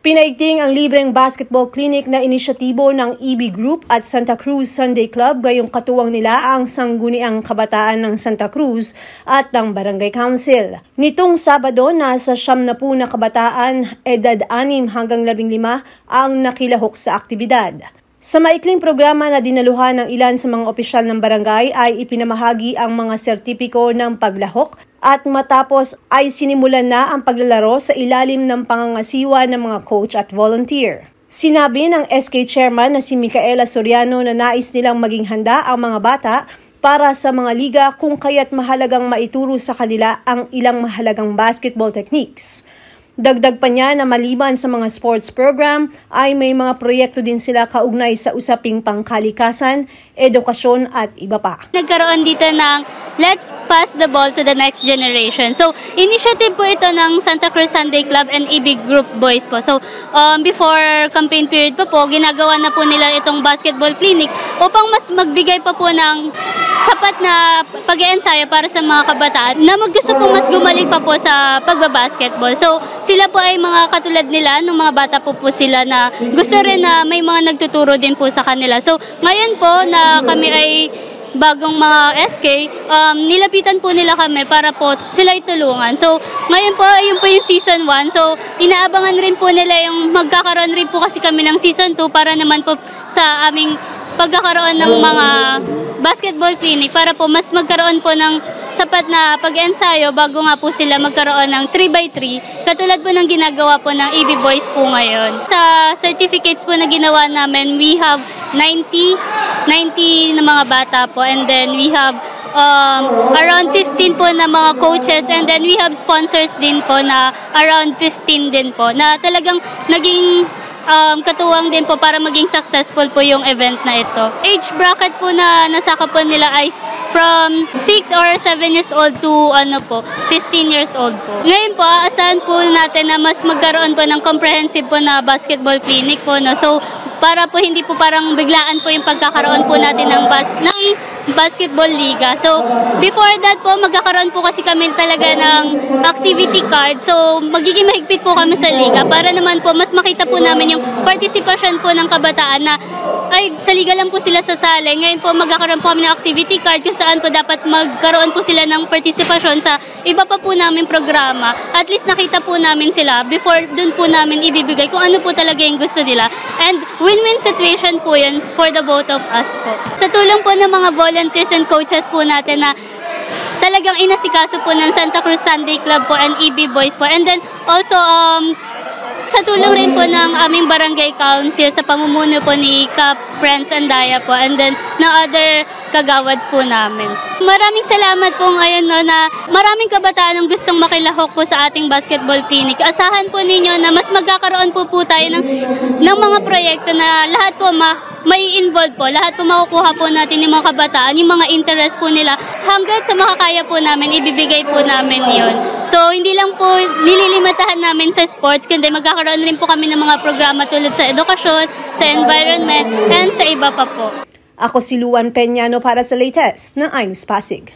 Pinaigting ang libreng basketball clinic na inisyatibo ng EB Group at Santa Cruz Sunday Club gayong katuwang nila ang Sangguniang Kabataan ng Santa Cruz at ng Barangay Council. Nitong Sabado, nasa 70 na kabataan, edad 6 hanggang 15 ang nakilahok sa aktibidad. Sa maikling programa na dinaluhan ng ilan sa mga opisyal ng barangay ay ipinamahagi ang mga sertipiko ng paglahok at matapos ay sinimulan na ang paglalaro sa ilalim ng pangangasiwa ng mga coach at volunteer. Sinabi ng SK Chairman na si Micaela Soriano na nais nilang maging handa ang mga bata para sa mga liga kung kaya't mahalagang maituro sa kanila ang ilang mahalagang basketball techniques. Dagdag pa niya na maliban sa mga sports program ay may mga proyekto din sila kaugnay sa usaping pangkalikasan, edukasyon at iba pa. Nagkaroon dito ng Let's Pass the Ball to the Next Generation. So, initiative po ito ng Santa Cruz Sunday Club and EB Group Boys po. So, before campaign period po, ginagawa na po nila itong basketball clinic upang mas magbigay pa po ng sapat na pag-eensayo para sa mga kabataan na gusto po mas gumaling pa po sa pagbabasketball. So, sila po ay mga katulad nila, nung mga bata po sila na gusto rin na may mga nagtuturo din po sa kanila. So, ngayon po na kami ay bagong mga SK, nilapitan po nila kami para po sila itulungan. So, ngayon po, yun po yung season 1. So, inaabangan rin po nila yung magkakaroon rin po kasi kami ng season 2 para naman po sa aming pagkakaroon ng mga basketball clinic para po mas magkaroon po ng sapat na pag-ensayo bago nga po sila magkaroon ng 3x3 katulad po ng ginagawa po ng EB Boys po ngayon. Sa certificates po na ginawa namin, we have 90 na mga bata po, and then we have around 15 po na mga coaches, and then we have sponsors din po na around 15 din po na talagang naging katuwang din po para maging successful po yung event na ito. Age bracket po na nasaka po nila ay from 6 or 7 years old to 15 years old po. Ngayon po, aasahan po natin na mas magkaroon po ng comprehensive po na basketball clinic po. So, para po hindi po parang biglaan po yung pagkakaroon po natin ng basketball liga. So, before that po, magkakaroon po kasi kami talaga ng activity card. So, magiging mahigpit po kami sa liga para naman po mas makita po namin yung participation po ng kabataan na ay sa liga lang po sila sasali. Ngayon po, magkakaroon po kami ng activity card kung saan po dapat magkaroon po sila ng participation sa iba pa po namin programa. At least nakita po namin sila before dun po namin ibibigay kung ano po talaga yung gusto nila. And win-win situation po yan for the both of us po. Sa tulong po ng mga volunteers and coaches po natin na talagang inasikaso po ng Santa Cruz Sunday Club po and EB Boys po. And then also, sa tulong rin po ng aming barangay council sa pamumuno po ni Cap Friends Andaya po, and then ng other kagawads po namin. Maraming salamat po ngayon na maraming kabataan ang gustong makilahok po sa ating basketball clinic. Asahan po ninyo na mas magkakaroon po tayo ng mga proyekto na lahat po may involve po. Lahat po makukuha po natin yung mga kabataan, yung mga interest po nila. Hanggat sa makakaya po namin, ibibigay po namin yon. So, hindi lang po nililimitahan namin sa sports, kundi magkakaroon rin po kami ng mga programa tulad sa edukasyon, sa environment, and sa iba pa po. Ako si Luan Peñano para sa latest ng iNews Pasig.